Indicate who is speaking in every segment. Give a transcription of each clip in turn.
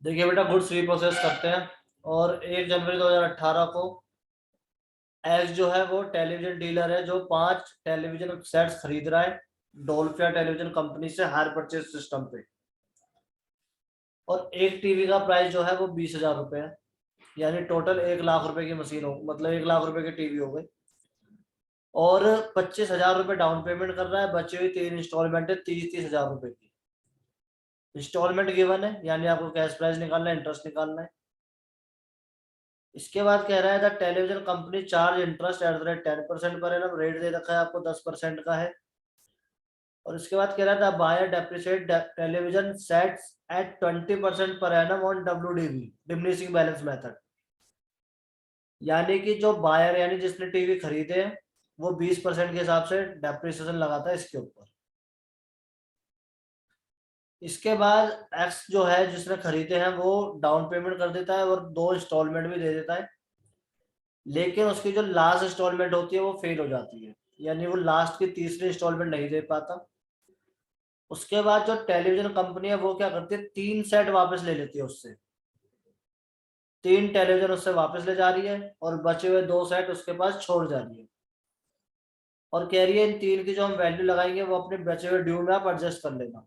Speaker 1: देखिए बेटा, goods reprocess करते हैं और 1 जनवरी 2018 को एक्स जो है वो टेलीविजन डीलर है जो 5 टेलीविजन सेट्स खरीद रहा है डोल्फिया टेलीविजन कंपनी से हायर परचेज सिस्टम पे। और एक टीवी का प्राइस जो है वो 20,000 रुपये है। यानी टोटल 1 लाख रुपए की मशीन हो, मतलब 1 लाख रुपए की टीवी हो गई। और 25,000 रुपये डाउन पेमेंट कर रहा है, बची हुई 3 इंस्टॉलमेंट है 30-30 हजार रुपए की। इंस्टॉलमेंट गिवन है, यानी आपको कैश प्राइस निकालना है, इंटरेस्ट निकालना है। इसके बाद कह रहा है the television company charge interest at the rate 10% per annum, rate दे रखा है आपको 10% का है। और इसके बाद कह रहा था buyer depreciate television sets at 20% per annum on WDB diminishing balance method. यानी कि जो बायर यानी जिसने टीवी खरीदे हैं वो 20% के हिसाब से डेप्रिसिएशन लगाता है इसके ऊपर। इसके बाद एक्स जो है जिसने खरीदे हैं वो डाउन पेमेंट कर देता है और 2 इंस्टॉलमेंट भी दे देता है, लेकिन उसकी जो लास्ट इंस्टॉलमेंट होती है वो फेल हो जाती है, यानी वो लास्ट की तीसरी इंस्टॉलमेंट नहीं दे पाता। उसके बाद जो टेलीविजन कंपनी है वो क्या करती है, 3 सेट वापस ले लेती है उससे। 3 टेलीविजन उससे वापस ले जा रही है और बचे हुए 2 सेट उसके पास छोड़ जा रही है। और कह रही है इन 3 की जो हम वैल्यू लगाएंगे वो अपने बचे हुए ड्यू में आप एडजस्ट कर लेना।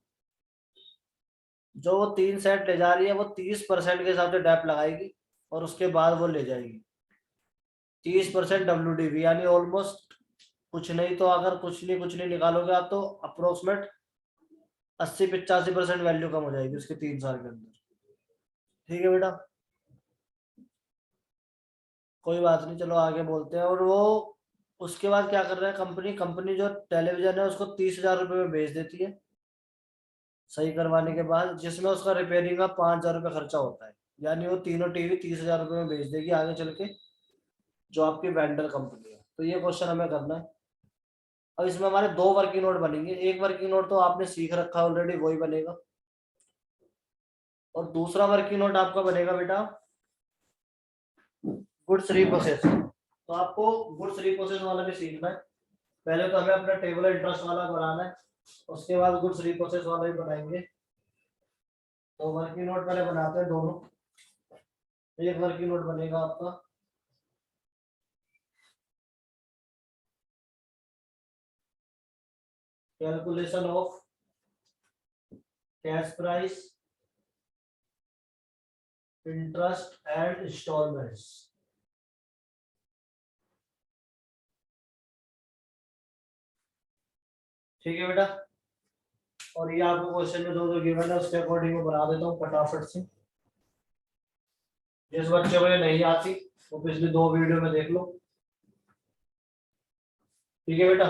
Speaker 1: जो वो 3 सेट ले जा रही है वो 30% के हिसाब से डेप लगाएगी और उसके बाद वो ले जाएगी 30% WDV, यानी ऑलमोस्ट कुछ नहीं तो अगर कुछ नहीं निकालोगे आप तो अप्रोक्सीमेट 80-85% वैल्यू कम हो जाएगी उसके 3 साल के अंदर। ठीक है बेटा, कोई बात नहीं, चलो आगे बोलते हैं। और वो उसके बाद क्या कर रहा है, कंपनी कंपनी जो टेलीविजन है उसको 30,000 रुपये में बेच देती है सही करवाने के बाद, जिसमें उसका रिपेयरिंग का 5,000 रुपये खर्चा होता है। यानी वो तीनों टीवी 30,000 रुपये में बेच देगी आगे चल के जो आपकी वेंडर कंपनी है। तो ये क्वेश्चन हमें करना है। अब इसमें हमारे 2 वर्किंग नोट बनेंगे। एक वर्किंग नोट तो आपने सीख रखा है ऑलरेडी, वही बनेगा। और दूसरा वर्किंग नोट आपका बनेगा बेटा गुड्स रिप्रोसेस। तो आपको गुड्स रिप्रोसेस वाला भी सीखना है। पहले तो हमें अपना टेबल इंटरेस्ट वाला बनाना है, उसके बाद गुड्स रिप्रोसेस वाला भी बनाएंगे। तो वर्किंग नोट पहले बनाते हैं दोनों। एक वर्किंग नोट बनेगा आपका calculation of cash price interest and installments. ठीक है बेटा, और ये आपको क्वेश्चन में दो गिवन है उसके अकॉर्डिंग मैं बना देता हूँ फटाफट से। जिस बच्चे को ये नहीं आती वो पिछली 2 वीडियो में देख लो। ठीक है बेटा,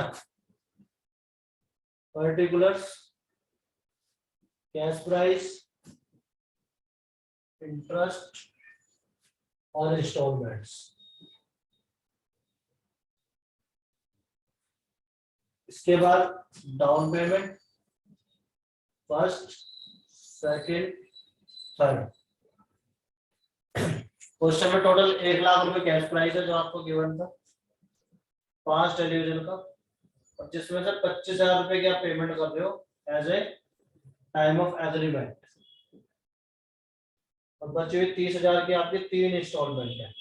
Speaker 1: पर्टिकुलर्स कैश प्राइस इंटरेस्ट और इंस्टॉलमेंट्स। इसके बाद down payment first second third. Question में टोटल 1 लाख रुपए कैश प्राइस है जो आपको गिवन था 5 टेलीविजन का, और जिसमें से 25,000 रुपए की आप पेमेंट कर रहे हो as a time of agreement, और बची हुई 30,000 की आपकी 3 इंस्टॉलमेंट है।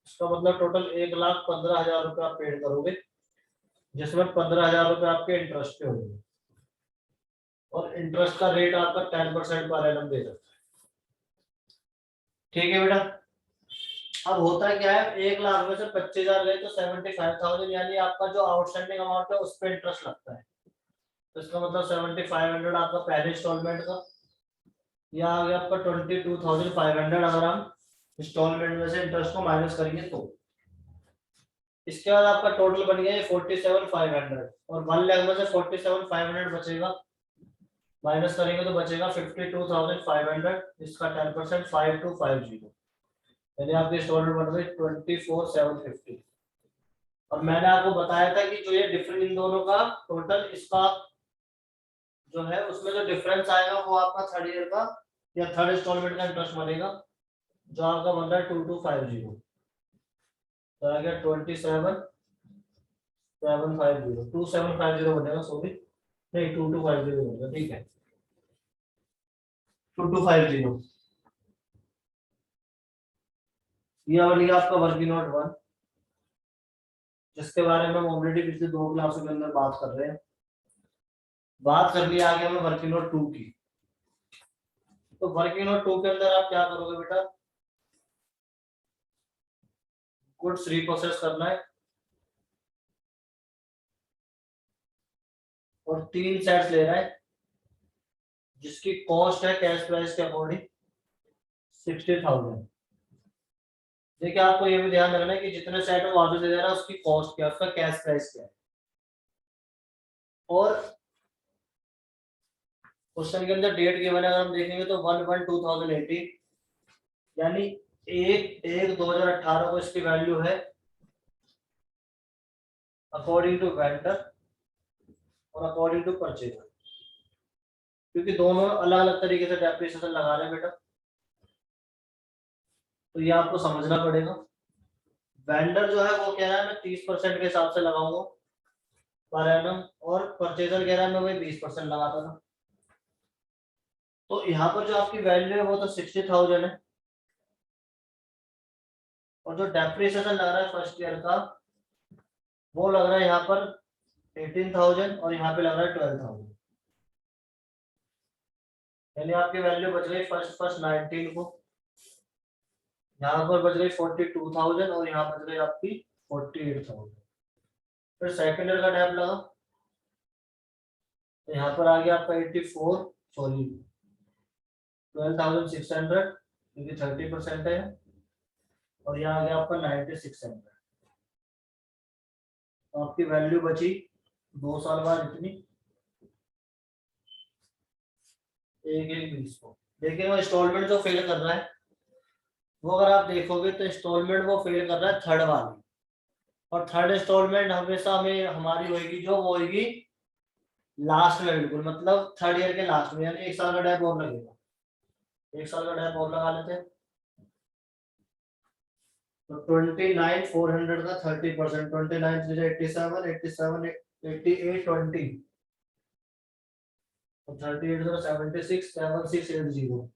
Speaker 1: इसका मतलब टोटल 1,15,000 रुपये आप पेड करोगे, जिसमें 15,000 रुपये आपके इंटरेस्ट पे होंगे। और इंटरेस्ट का रेट आपका 10% पर एनम दे सकता है। ठीक है बेटा, अब होता क्या है, 1 लाख में से 25,000 गए तो 75,000, यानी आपका जो आउटस्टैंडिंग अमाउंट है उस पर इंटरेस्ट लगता है। तो इसका मतलब 7,500 आपका पहले इंस्टॉलमेंट का, या आ गया आपका 22,500 अगर हम इंस्टॉलमेंट में से इंटरेस्ट को माइनस करेंगे तो। इसके बाद आपका टोटल बन गया 47,500, और 1 लाख में से 47,500 बचेगा, माइनस करेंगे तो बचेगा 52,500। इसका 10% 5250, यानी आपकी इंस्टॉलमेंट बन गई 24,750। और मैंने आपको बताया था कि जो ये डिफरेंस इन दोनों का टोटल इसका जो है उसमें जो डिफरेंस आएगा वो आपका थर्ड ईयर का या थर्ड इंस्टॉलमेंट का इंटरेस्ट बनेगा, जो आपका बन रहा है 2250। तो आ गया 27,750 बनेगा, सॉरी नहीं 2250 बनेगा। ठीक है, 2250, ये वाली आपका वर्किंग नोट 1, जिसके बारे में हम ऑलरेडी पिछले 2 क्लासों के अंदर बात कर रहे हैं। बात कर लिया आगे हमें वर्किंग नोट 2 की। तो वर्किंग नोट 2 के अंदर आप क्या करोगे बेटा, गुड्स रिप्रोसेस करना है और 3 सेट्स ले रहा है, जिसकी कॉस्ट है कैश प्राइस के अकॉर्डिंग 60,000। देखिए आपको ये भी ध्यान रखना है कि जितने सेट वो वापस दे रहा है उसकी कॉस्ट क्या है, उसका कैश प्राइस क्या है। और क्वेश्चन के अंदर डेट गिवन है, अगर हम देखेंगे तो 1/1/2018, यानी 1/1/2018 को इसकी वैल्यू है अकॉर्डिंग टू वेंडर और अकॉर्डिंग टू परचेजर, क्योंकि दोनों अलग अलग तरीके से डेप्रिसिएशन लगा रहे हैं बेटा, तो ये आपको समझना पड़ेगा। वेंडर जो है वो कह रहा है मैं 30% के हिसाब से लगाऊंगा पर एनम, और परचेजर कह रहा है मैं वही 20% लगाता था। तो यहाँ पर जो आपकी वैल्यू है वो तो 60,000 है, और जो डेप्रिसिएशन लग रहा है फर्स्ट ईयर का वो लग रहा है यहाँ पर 18,000 और यहाँ पे लग रहा है 12,000, यानी आपकी वैल्यू बच गई फर्स्ट फर्स्ट 19 को, यहाँ पर बच गई 42,000 और यहाँ बच गई आपकी 48,000। फिर सेकंड ईयर का डेप लगा तो यहाँ पर आ गया आपका 12,600 क्योंकि 30% है, और यहाँ आ गया आपका 9,600। तो आपकी वैल्यू बची 2 साल बाद इतनी 1/1/20 को। देखिए वो इंस्टॉलमेंट जो फेल कर रहा है वो अगर आप देखोगे तो इंस्टॉलमेंट वो फेल कर रहा है थर्ड वाली, और थर्ड इंस्टॉलमेंट हमेशा हमें हमारी होगी जो वो होगी लास्ट में, बिल्कुल मतलब थर्ड ईयर के लास्ट में, यानी 1 साल का डैप और लगेगा, 1 साल का डैप और लगा लेते हैं। तो 29,400 का 30%, 29 87, 87 88 20, तो 38 76 7680,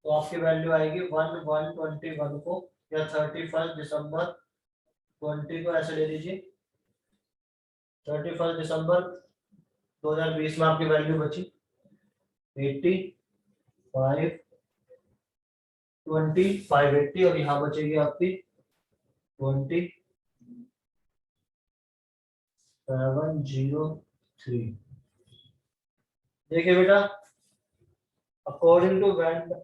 Speaker 1: तो आपकी वैल्यू आएगी 1/1/21 को, या 31 दिसंबर 20 को ऐसे ले लीजिए। 31 दिसंबर 2020 में आपकी वैल्यू बची 85 20 580, और यहाँ बचेगी आपकी 2703। देखिए बेटा, अकॉर्डिंग टू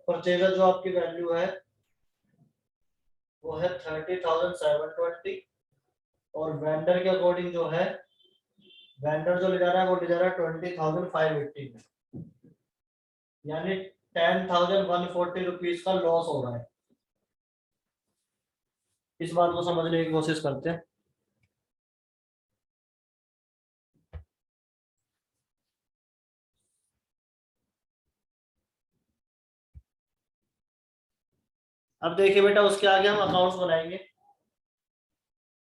Speaker 1: परचेजर जो आपकी वैल्यू है वो है 30,720, और वेंडर के अकॉर्डिंग जो है, वेंडर जो ले जा रहा है वो ले जा रहा है 20,580 में, यानी 10,140 रुपीज का लॉस हो रहा है। इस बात को समझने की कोशिश करते हैं। अब देखिए बेटा, उसके आगे हम अकाउंट्स बनाएंगे।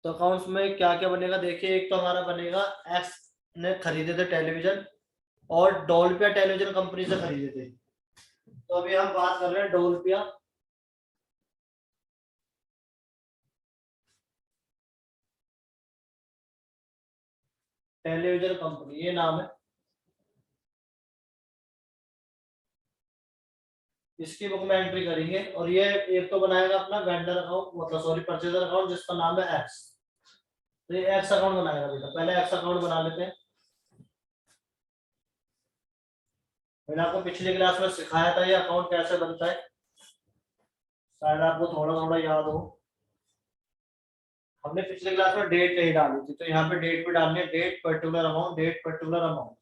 Speaker 1: तो अकाउंट्स में क्या क्या बनेगा, देखिए एक तो हमारा बनेगा एक्स ने खरीदे थे टेलीविजन, और डोलपिया टेलीविजन कंपनी से खरीदे थे। तो अभी हम बात कर रहे हैं डोलपिया टेलीविजन कंपनी, ये नाम है। इसकी बुक में एंट्री करेंगे, और ये एक तो बनाएगा अपना वेंडर अकाउंट, मतलब सॉरी परचेजर अकाउंट, जिसका नाम है एक्स। तो ये एक्स अकाउंट बनाएगा बेटा, पहले एक्स अकाउंट बना लेते हैं। मैंने आपको पिछली क्लास में सिखाया था ये अकाउंट कैसे बनता है, शायद आपको थोड़ा थोड़ा याद हो। हमने पिछले क्लास में डेट नहीं डाली थी, तो यहाँ पे डेट भी डालनी है, date particular amount, date particular amount.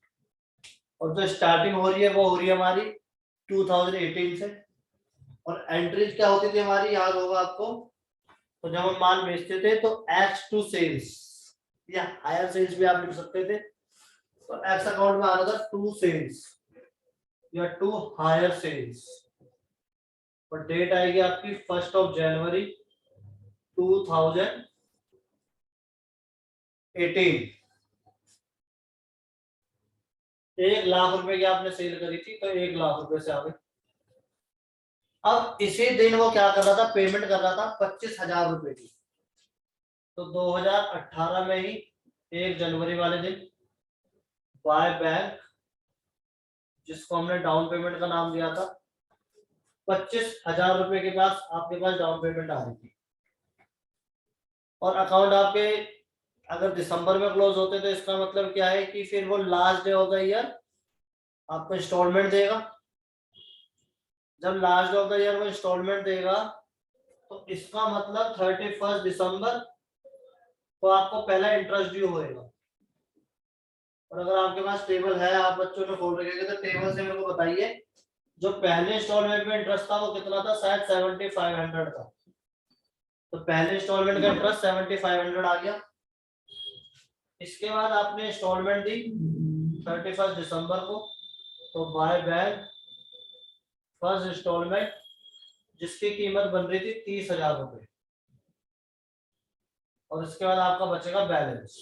Speaker 1: और जो स्टार्टिंग हो रही है वो हो रही है हमारी 2018 से, और एंट्रीज क्या होती थी हमारी, याद होगा आपको। तो जब हम माल बेचते थे तो एक्स टू सेल्स या हायर सेल्स भी आप लिख सकते थे, तो एक्स अकाउंट में आ रहा था टू सेल्स या टू हायर सेल्स, और डेट आएगी आपकी 1 जनवरी 2018। 1,00,000 रुपए की आपने सेल करी थी तो 1,00,000 रुपए से आ गए। अब इसी दिन वो क्या कर रहा था, पेमेंट कर रहा था 25,000 रुपए की। तो 2018 में ही 1 जनवरी वाले दिन बाय बैंक, जिसको हमने डाउन पेमेंट का नाम दिया था, 25,000 रुपए के पास आपके पास डाउन पेमेंट आ रही थी। और अकाउंट आपके अगर दिसंबर में क्लोज होते तो इसका मतलब क्या है कि फिर वो last day of the year आपको इंस्टॉलमेंट देगा। जब last day of the year वो इंस्टॉलमेंट देगा तो इसका मतलब 31 दिसंबर को आपको पहला इंटरेस्ट ड्यू होएगा। और अगर आपके पास टेबल है, आप बच्चों ने खोल रखेंगे, तो टेबल से मेरे को बताइए जो पहले इंस्टॉलमेंट में इंटरेस्ट था वो कितना था, शायद 7500 था। तो पहले इंस्टॉलमेंट का इंटरेस्ट 7500 आ गया। इसके बाद आपने इंस्टॉलमेंट दी 31 दिसंबर को, तो बाय बैंक फर्स्ट इंस्टॉलमेंट जिसकी कीमत बन रही थी 30,000 रुपए। और इसके बाद आपका बचेगा बैलेंस।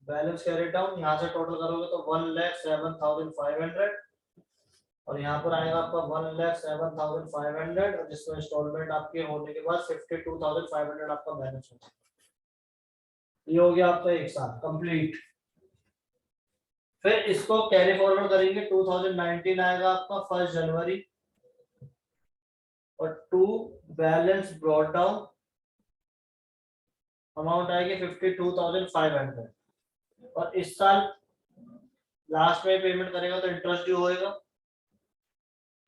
Speaker 1: बैलेंस कैरी डाउन, यहाँ से टोटल करोगे तो 1,07,500, और यहाँ पर आएगा आपका 1,07,500, और जिसमें इंस्टॉलमेंट आपके होने के बाद 52,500 आपका बैलेंस होगा। ये हो गया आपका एक साल कंप्लीट। फिर इसको कैरी फॉरवर्ड करेंगे, 2019 आएगा आपका 1 जनवरी, और to balance brought down amount आएगी 52,500। और इस साल लास्ट में पेमेंट करेगा तो इंटरेस्ट ड्यू होएगा,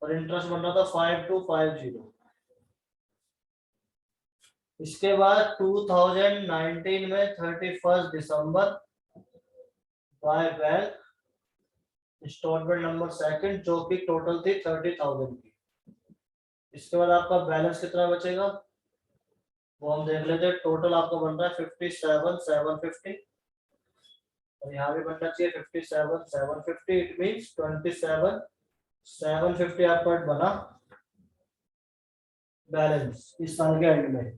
Speaker 1: और इंटरेस्ट बन रहा था 5250। इसके बाद 2019 में 31 दिसंबर by bank installment number second, जो कि टोटल थी 30,000 की। इसके बाद आपका बैलेंस कितना बचेगा वो हम देख लेते हैं। टोटल आपका बन रहा है 57,750, और यहाँ भी बनना चाहिए 57,750। इट मींस 27,750 आपका बना बैलेंस इस साल के एंड में।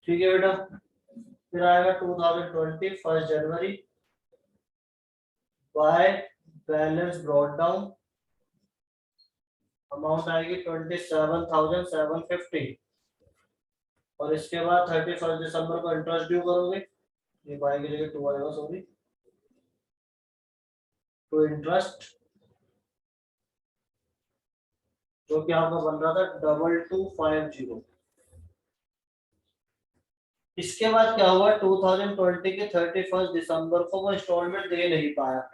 Speaker 1: ठीक है बेटा। फिर आएगा 2020 1 जनवरी by balance brought down amount आएगी 27,750, और इसके बाद 31 दिसंबर को इंटरेस्ट ड्यू करोगे, ये बाय की जगह 2 आएगा, सॉरी, टू इंटरेस्ट, जो कि आपका बन रहा था 2250। इसके बाद क्या हुआ, 2020 के 31 दिसंबर को वो इंस्टॉलमेंट दे नहीं पाया।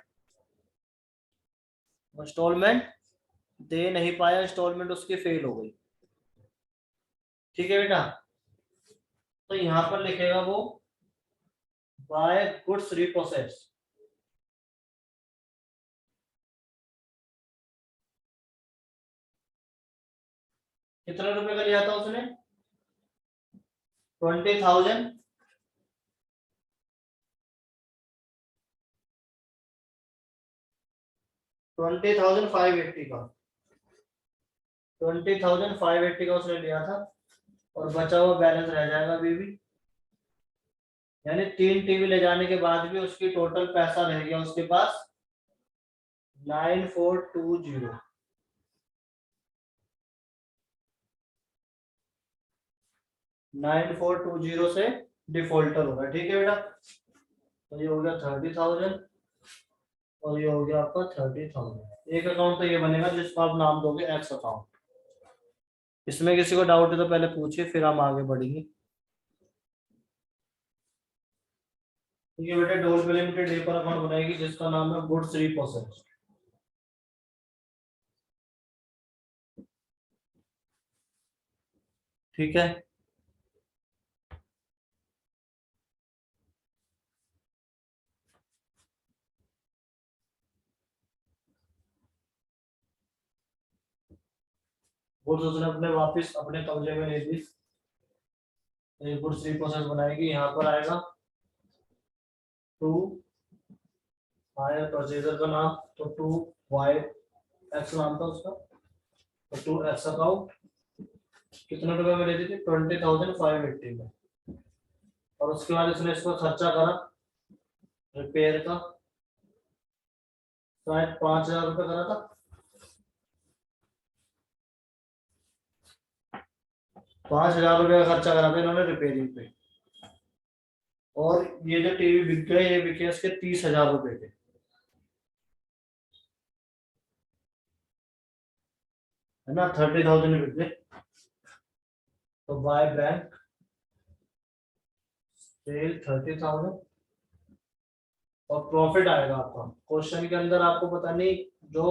Speaker 1: इंस्टॉलमेंट दे नहीं पाया, इंस्टॉलमेंट उसकी फेल हो गई। ठीक है बेटा। तो यहां पर लिखेगा वो बाय गुड्स रिप्रोसेस। कितने रुपए का लिया था उसने, 20,000। 20,580 का, 20,580 का उसने लिया था, और बचा हुआ बैलेंस रह जाएगा अभी भी। यानी 3 टीवी ले जाने के बाद भी उसकी टोटल पैसा रह गया उसके पास 9420। 9420 से डिफॉल्टर होगा। ठीक है बेटा। तो ये हो गया 30,000, और ये हो गया आपका 30,000। एक अकाउंट तो ये बनेगा जिसको आप नाम दोगे एक्स अकाउंट। इसमें किसी को डाउट है तो पहले पूछिए, फिर हम आगे बढ़ेंगे। ठीक है बेटा। डोल पे लिमिटेड ए पर अकाउंट बनाएगी जिसका नाम है गुड्स रिप्रोसेस। ठीक है। गुड्स उसने अपने वापस अपने कब्जे में ले ली, गुड्स रिप्रोसेस बनाएगी। यहाँ पर आएगा टू हायर परचेजर का नाम, तो टू वाई एक्स नाम था उसका, तो टू एक्स अकाउंट कितने रुपए में लेती थी, 20,580 में। और उसके बाद इसने इसको खर्चा करा रिपेयर का शायद 5,000 रुपये करा था। 5,000 रुपये का खर्चा करा था इन्होंने रिपेयरिंग पे। और ये जो टीवी बिक गए, ये बिके इसके 30,000 रुपये के। है ना, 30,000 बिक गए। तो बाय बैंक सेल 30,000 और प्रॉफिट आएगा आपका। क्वेश्चन के अंदर आपको पता नहीं जो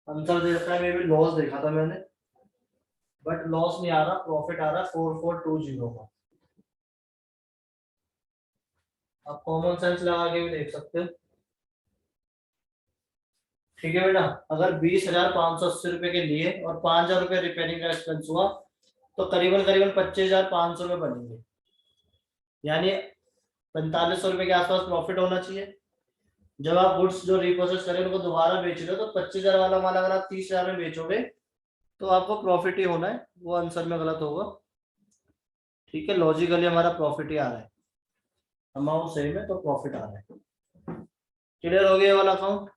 Speaker 1: आंसर दे रखा है, मे भी लॉस देखा था मैंने, बट लॉस नहीं आ रहा, प्रॉफिट आ रहा 4420 का। आप कॉमन सेंस लगा के भी देख सकते हो। ठीक है बेटा, अगर 20,580 रुपए के लिए और 5,000 रुपये रिपेयरिंग का एक्सपेंस हुआ तो करीबन करीबन 25,500 रुपये बनेंगे, यानी 4500 रुपये के आसपास प्रॉफिट होना चाहिए। जब आप गुड्स जो रिप्रोसेस करें उनको दोबारा बेच रहे हो तो 25,000 वाला माल अगर आप 30,000 में बेचोगे तो आपको प्रॉफिट ही होना है, वो आंसर में गलत होगा। ठीक है, लॉजिकली हमारा प्रॉफिट ही आ रहा है, अमाउंट सही में तो प्रॉफिट आ रहा है। क्लियर हो गया ये वाला अकाउंट?